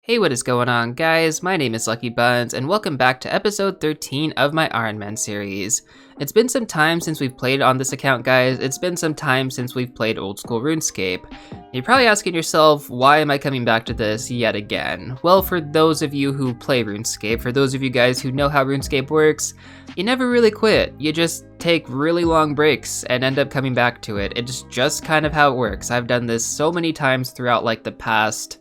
Hey, what is going on, guys? My name is LuckyBunz, and welcome back to episode 13 of my Ironman series. It's been some time since we've played on this account, guys. It's been some time since we've played old school Runescape. You're probably asking yourself, why am I coming back to this yet again? Well, for those of you who play RuneScape, for those of you guys who know how RuneScape works, you never really quit. You just take really long breaks and end up coming back to it. It's just kind of how it works. I've done this so many times throughout like the past,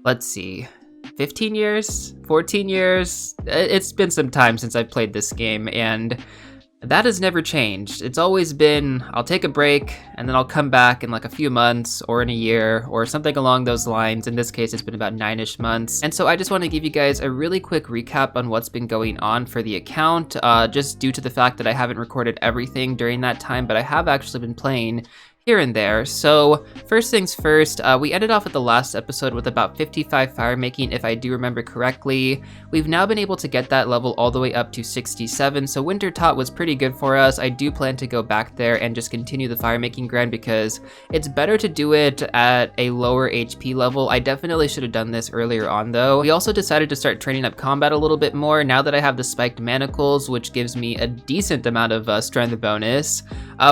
let's see, 15 years, 14 years. It's been some time since I've played this game, and that has never changed. It's always been, I'll take a break and then I'll come back in like a few months or in a year or something along those lines. In this case, it's been about 9-ish months. And so I just want to give you guys a really quick recap on what's been going on for the account, just due to the fact that I haven't recorded everything during that time, but I have actually been playing here and there. So first things first, we ended off at the last episode with about 55 fire making, if I do remember correctly. We've now been able to get that level all the way up to 67, so Winter Tot was pretty good for us. I do plan to go back there and just continue the fire making grind because it's better to do it at a lower HP level. I definitely should have done this earlier on though. We also decided to start training up combat a little bit more now that I have the spiked manacles, which gives me a decent amount of strength bonus.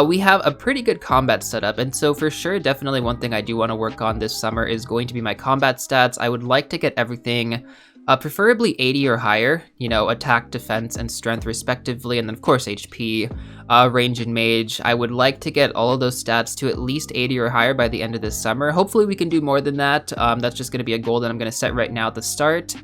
We have a pretty good combat setup. And so for sure, definitely one thing I do want to work on this summer is going to be my combat stats. I would like to get everything preferably 80 or higher, you know, attack, defense, and strength respectively, and then of course HP, range, and mage. I would like to get all of those stats to at least 80 or higher by the end of this summer. Hopefully we can do more than that. That's just going to be a goal that I'm going to set right now at the start.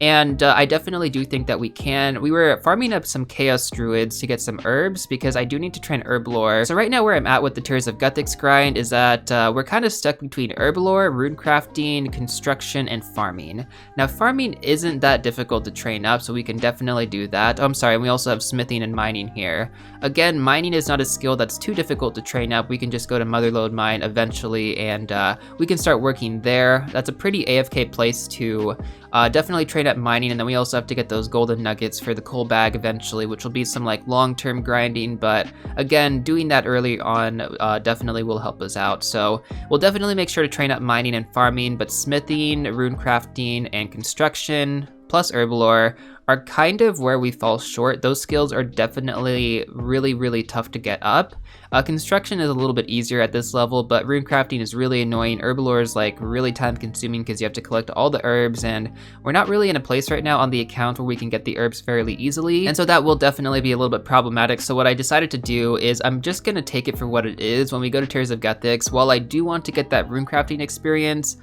And I definitely do think that we can. We were farming up some Chaos Druids to get some herbs because I do need to train Herb Lore. So right now where I'm at with the Tears of Guthix grind is that we're kind of stuck between Herb Lore, rune crafting, construction, and farming. Now farming isn't that difficult to train up, so we can definitely do that. Oh, I'm sorry, and we also have smithing and mining here. Again, mining is not a skill that's too difficult to train up. We can just go to Motherlode Mine eventually, and we can start working there. That's a pretty AFK place to definitely train up mining, and then we also have to get those golden nuggets for the coal bag eventually, which will be some like long-term grinding, but again, doing that early on definitely will help us out. So we'll definitely make sure to train up mining and farming, but smithing, rune crafting, and construction, plus Herb Lore are kind of where we fall short. Those skills are definitely really tough to get up. Construction is a little bit easier at this level, but rune crafting is really annoying. Herb Lore is like really time consuming because you have to collect all the herbs, and we're not really in a place right now on the account where we can get the herbs fairly easily, and so that will definitely be a little bit problematic. So what I decided to do is I'm just gonna take it for what it is. When we go to Tears of Guthix, while I do want to get that rune crafting experience,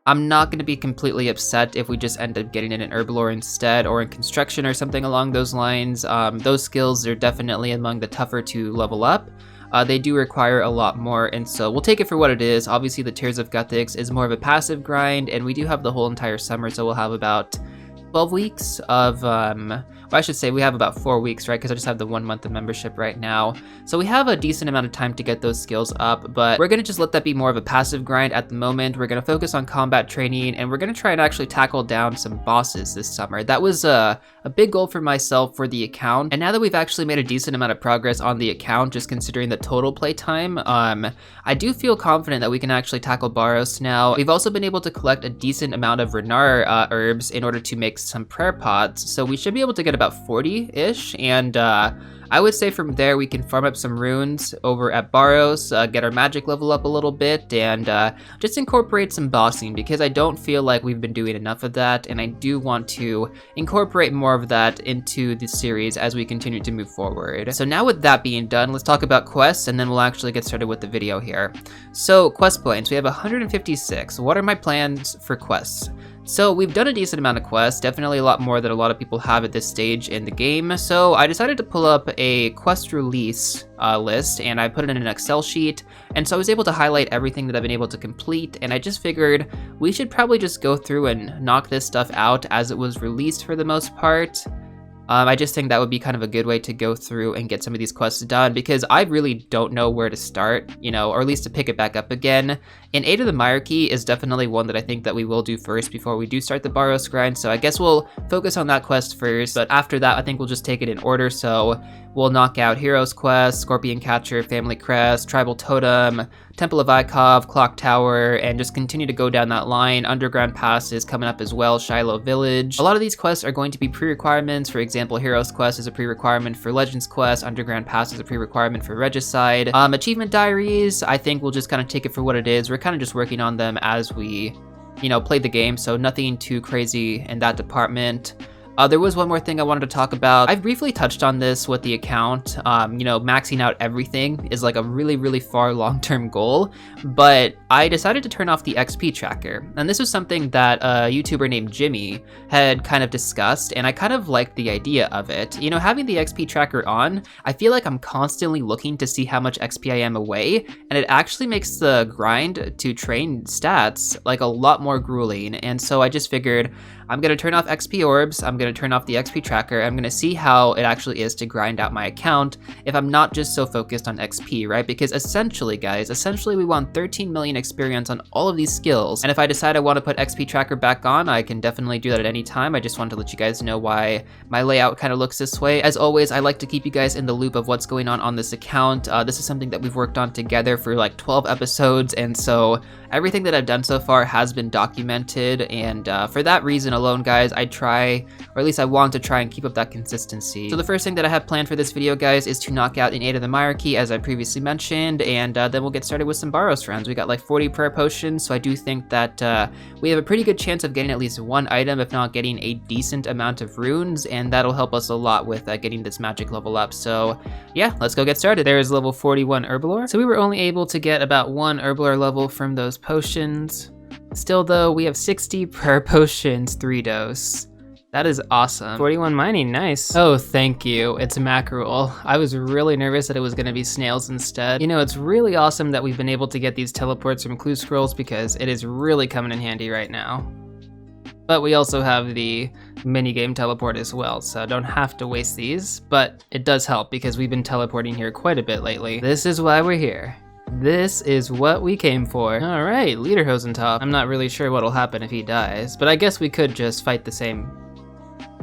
I'm not going to be completely upset if we just end up getting it in Herb Lore instead, or in construction or something along those lines. Those skills are definitely among the tougher to level up. They do require a lot more, and so we'll take it for what it is. Obviously the Tears of Guthix is more of a passive grind, and we do have the whole entire summer, so we'll have about 12 weeks of, well, I should say we have about 4 weeks, right? Because I just have the 1 month of membership right now. So we have a decent amount of time to get those skills up, but we're gonna just let that be more of a passive grind at the moment. We're gonna focus on combat training, and we're gonna try and actually tackle down some bosses this summer. That was a big goal for myself for the account, and now that we've actually made a decent amount of progress on the account, just considering the total play time, I do feel confident that we can actually tackle Barrows now. We've also been able to collect a decent amount of Renar herbs in order to make some prayer pots, so we should be able to get about 40-ish, and I would say from there we can farm up some runes over at Barrows, get our magic level up a little bit, and just incorporate some bossing, because I don't feel like we've been doing enough of that, and I do want to incorporate more of that into the series as we continue to move forward. So now with that being done, let's talk about quests, and then we'll actually get started with the video here. So quest points, we have 156. What are my plans for quests? So we've done a decent amount of quests, definitely a lot more than a lot of people have at this stage in the game. So I decided to pull up a quest release list, and I put it in an Excel sheet. And so I was able to highlight everything that I've been able to complete, and I just figured we should probably just go through and knock this stuff out as it was released for the most part. I just think that would be kind of a good way to go through and get some of these quests done, because I really don't know where to start, you know, or at least to pick it back up again. And Aid of the Myarchy is definitely one that I think that we will do first before we do start the Barrows grind, so I guess we'll focus on that quest first, but after that I think we'll just take it in order. So we'll knock out Heroes Quest, Scorpion Catcher, Family Crest, Tribal Totem, Temple of Ikov, Clock Tower, and just continue to go down that line. Underground Pass is coming up as well, Shiloh Village. A lot of these quests are going to be pre-requirements. For example, Heroes Quest is a pre-requirement for Legends Quest, Underground Pass is a pre-requirement for Regicide. Achievement Diaries, I think we'll just kind of take it for what it is. We're kind of just working on them as we, play the game, so nothing too crazy in that department. There was one more thing I wanted to talk about. I've briefly touched on this with the account. Maxing out everything is like a really, really far long-term goal, but I decided to turn off the XP tracker. And this was something that a YouTuber named Jimmy had kind of discussed, and I kind of liked the idea of it. Having the XP tracker on, I feel like I'm constantly looking to see how much XP I am away, and it actually makes the grind to train stats like a lot more grueling. And so I just figured, I'm gonna turn off XP orbs, I'm gonna turn off the XP tracker, I'm gonna see how it actually is to grind out my account if I'm not just so focused on XP, right? Because essentially, guys, we want 13 million experience on all of these skills, and if I decide I want to put XP tracker back on, I can definitely do that at any time. I just wanted to let you guys know why my layout kind of looks this way. As always, I like to keep you guys in the loop of what's going on this account. This is something that we've worked on together for like 12 episodes, and so everything that I've done so far has been documented, and for that reason alone, guys, I try, or at least I want to try and keep up that consistency. So the first thing that I have planned for this video, guys, is to knock out an 8 of the Hierarchy, as I previously mentioned, and then we'll get started with some Barrows rounds. We got like 40 prayer potions, so I do think that we have a pretty good chance of getting at least one item, if not getting a decent amount of runes, and that'll help us a lot with getting this magic level up. So yeah, let's go get started. There is level 41 Herblore. So we were only able to get about 1 Herblore level from those potions. Still though, we have 60 prayer potions, 3 dose. That is awesome. 41 mining, nice. Oh, thank you, it's mackerel. I was really nervous that it was gonna be snails instead. It's really awesome that we've been able to get these teleports from clue scrolls because it is really coming in handy right now. But we also have the minigame teleport as well, so don't have to waste these, but it does help because we've been teleporting here quite a bit lately. This is why we're here. This is what we came for. All right, Lederhosen top. I'm not really sure what'll happen if he dies, but I guess we could just fight the same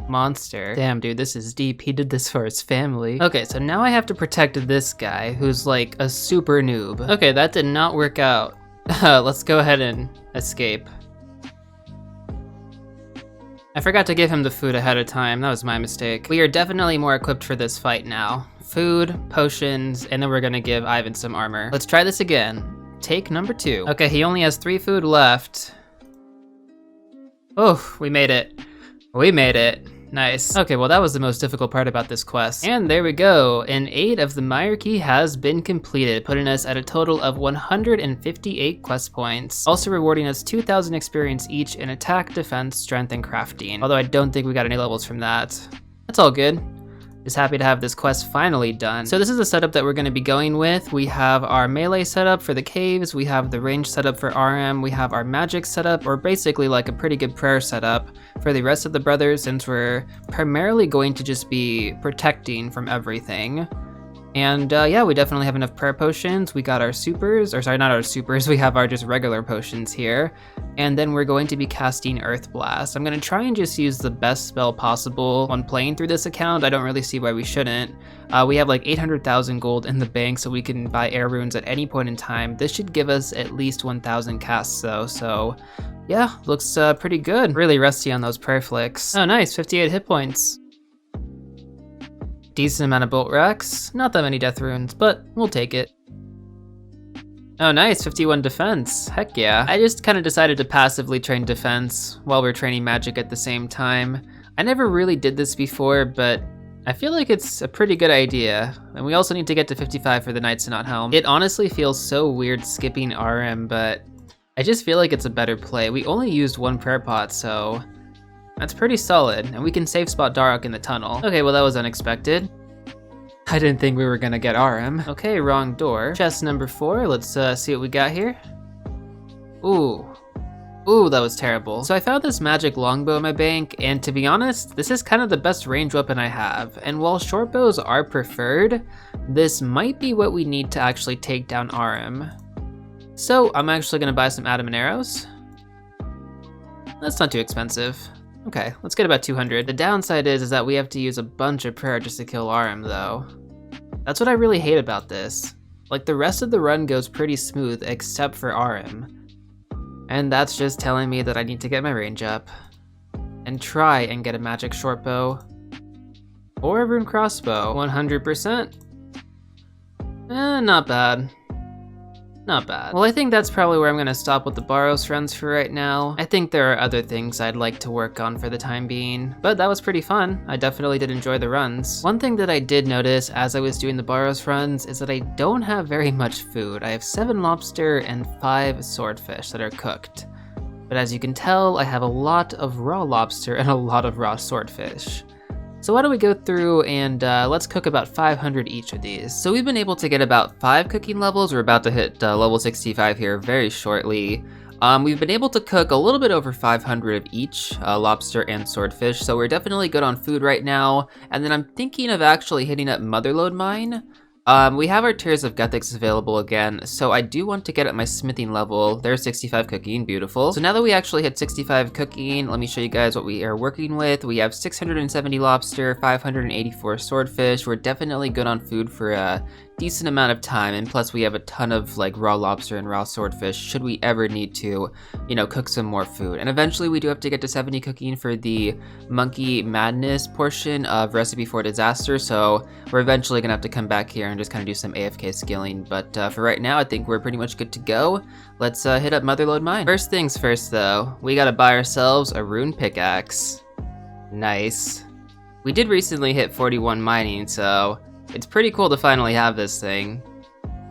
monster. Damn, dude, this is deep. He did this for his family. Okay, so now I have to protect this guy who's like a super noob. Okay, that did not work out. Let's go ahead and escape. I forgot to give him the food ahead of time. That was my mistake. We are definitely more equipped for this fight now. Food, potions, and then we're gonna give Ivan some armor. Let's try this again. Take number 2. Okay, he only has 3 food left. Oh, we made it. We made it. Nice. Okay, well that was the most difficult part about this quest. And there we go. An 8 of the Hierarchy has been completed, putting us at a total of 158 quest points. Also rewarding us 2,000 experience each in attack, defense, strength, and crafting. Although I don't think we got any levels from that. That's all good. Just happy to have this quest finally done. So this is the setup that we're going to be going with. We have our melee setup for the caves, we have the range setup for RM, we have our magic setup, or basically like a pretty good prayer setup for the rest of the brothers, since we're primarily going to just be protecting from everything. And yeah, we definitely have enough prayer potions. We got our supers, or sorry, not our supers, we have our just regular potions here. And then we're going to be casting Earth Blast. I'm gonna try and just use the best spell possible when playing through this account. I don't really see why we shouldn't. We have like 800,000 gold in the bank, so we can buy air runes at any point in time. This should give us at least 1,000 casts though, so yeah, looks pretty good. Really rusty on those prayer flicks. Oh nice, 58 hit points. Decent amount of bolt racks, not that many death runes, but we'll take it. Oh nice, 51 defense, heck yeah. I just kind of decided to passively train defense while we're training magic at the same time. I never really did this before, but I feel like it's a pretty good idea. And we also need to get to 55 for the Knights of Not Helm. It honestly feels so weird skipping RM, but I just feel like it's a better play. We only used 1 prayer pot, so that's pretty solid, and we can safe spot Darok in the tunnel. Okay, well that was unexpected. I didn't think we were gonna get RM. Okay, wrong door. Chest number 4, let's see what we got here. Ooh, that was terrible. So I found this magic longbow in my bank, and to be honest, this is kind of the best range weapon I have. And while short bows are preferred, this might be what we need to actually take down RM. So I'm actually gonna buy some adamant arrows. That's not too expensive. Okay, let's get about 200. The downside is that we have to use a bunch of prayer just to kill RM though. That's what I really hate about this. Like, the rest of the run goes pretty smooth except for RM. And that's just telling me that I need to get my range up and try and get a magic short bow or a rune crossbow. 100%. Not bad. Not bad. Well, I think that's probably where I'm gonna stop with the Barrows runs for right now. I think there are other things I'd like to work on for the time being, but that was pretty fun. I definitely did enjoy the runs. One thing that I did notice as I was doing the Barrows runs is that I don't have very much food. I have 7 lobster and 5 swordfish that are cooked. But as you can tell, I have a lot of raw lobster and a lot of raw swordfish. So why don't we go through and let's cook about 500 each of these. So we've been able to get about 5 cooking levels. We're about to hit level 65 here very shortly. We've been able to cook a little bit over 500 of each, lobster and swordfish, so we're definitely good on food right now. And then I'm thinking of actually hitting up Motherlode Mine. We have our Tears of Guthix available again, so I do want to get at my smithing level. There's 65 cooking, beautiful. So now that we actually hit 65 cooking, let me show you guys what we are working with. We have 670 lobster, 584 swordfish. We're definitely good on food for a decent amount of time, and plus we have a ton of like raw lobster and raw swordfish should we ever need to, you know, cook some more food. And eventually we do have to get to 70 cooking for the Monkey Madness portion of Recipe for Disaster, so we're eventually gonna have to come back here and just kind of do some AFK skilling, but for right now I think we're pretty much good to go. Let's hit up Motherlode Mine. First things first though, we gotta buy ourselves a rune pickaxe. Nice. We did recently hit 41 mining, so it's pretty cool to finally have this thing.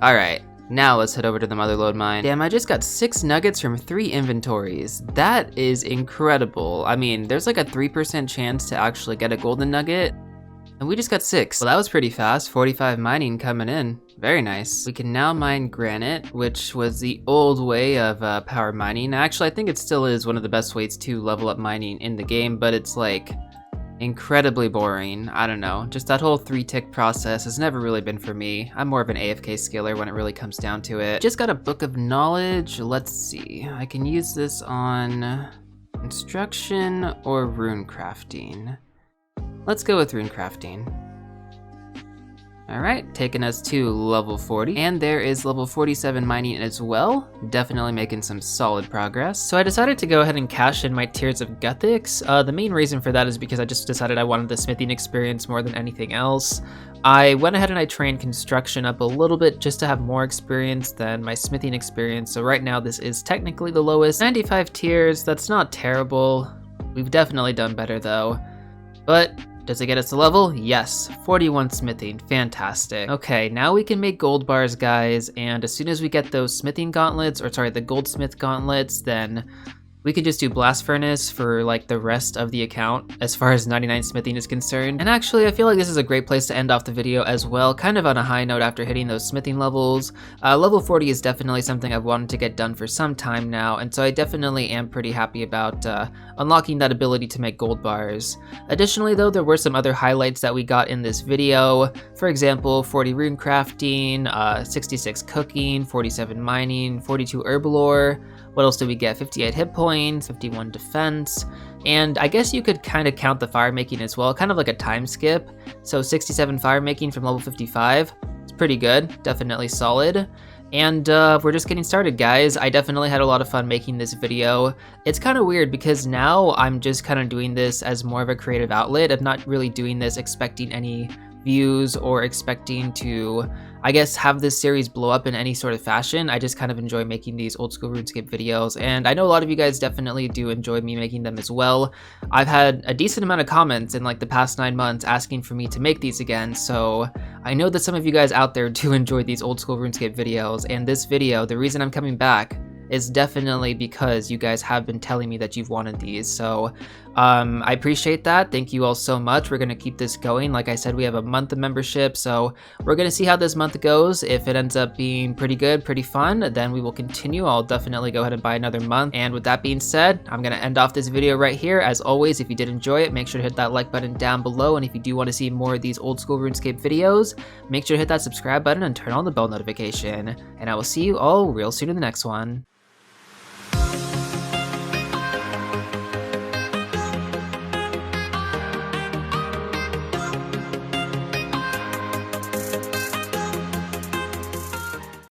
Alright, now let's head over to the Motherlode Mine. Damn, I just got 6 nuggets from 3 inventories. That is incredible. I mean, there's like a 3% chance to actually get a golden nugget, and we just got 6. Well, that was pretty fast. 45 mining coming in. Very nice. We can now mine granite, which was the old way of power mining. Actually, I think it still is one of the best ways to level up mining in the game, but it's like incredibly boring. I don't know, just that whole 3-tick process has never really been for me. I'm more of an AFK skiller when it really comes down to it. Just got a book of knowledge. Let's see, I can use this on instruction or rune crafting. Let's go with rune crafting. Alright, taking us to level 40, and there is level 47 mining as well. Definitely making some solid progress. So I decided to go ahead and cash in my Tears of Guthix. The main reason for that is because I just decided I wanted the smithing experience more than anything else. I went ahead and I trained construction up a little bit just to have more experience than my smithing experience. So right now this is technically the lowest. 95 tears, that's not terrible. We've definitely done better though. But does it get us to level? Yes, 41 smithing, fantastic. Okay, now we can make gold bars, guys, and as soon as we get those smithing gauntlets, or sorry, the goldsmith gauntlets, then we can just do blast furnace for like the rest of the account as far as 99 smithing is concerned. And actually, I feel like this is a great place to end off the video as well, kind of on a high note after hitting those smithing levels. Level 40 is definitely something I've wanted to get done for some time now, and so I definitely am pretty happy about unlocking that ability to make gold bars. Additionally though, there were some other highlights that we got in this video. For example, 40 rune crafting, 66 cooking, 47 mining, 42 herbal ore. What else did we get? 58 hit points, 51 defense, and I guess you could kind of count the fire making as well, kind of like a time skip. So 67 fire making from level 55. It's pretty good, definitely solid. And we're just getting started, guys. I definitely had a lot of fun making this video. It's kind of weird because now I'm just kind of doing this as more of a creative outlet. I'm not really doing this expecting any views or expecting to, I guess, have this series blow up in any sort of fashion. I just kind of enjoy making these old school RuneScape videos, and I know a lot of you guys definitely do enjoy me making them as well. I've had a decent amount of comments in like the past 9 months asking for me to make these again, so I know that some of you guys out there do enjoy these old school RuneScape videos, and this video, the reason I'm coming back is definitely because you guys have been telling me that you've wanted these. So I appreciate that. Thank you all so much. We're gonna keep this going. Like I said, we have a month of membership, so we're gonna see how this month goes. If it ends up being pretty good, pretty fun, then we will continue. I'll definitely go ahead and buy another month. And with that being said, I'm gonna end off this video right here. As always, if you did enjoy it, make sure to hit that like button down below. And if you do want to see more of these old school RuneScape videos, make sure to hit that subscribe button and turn on the bell notification. And I will see you all real soon in the next one.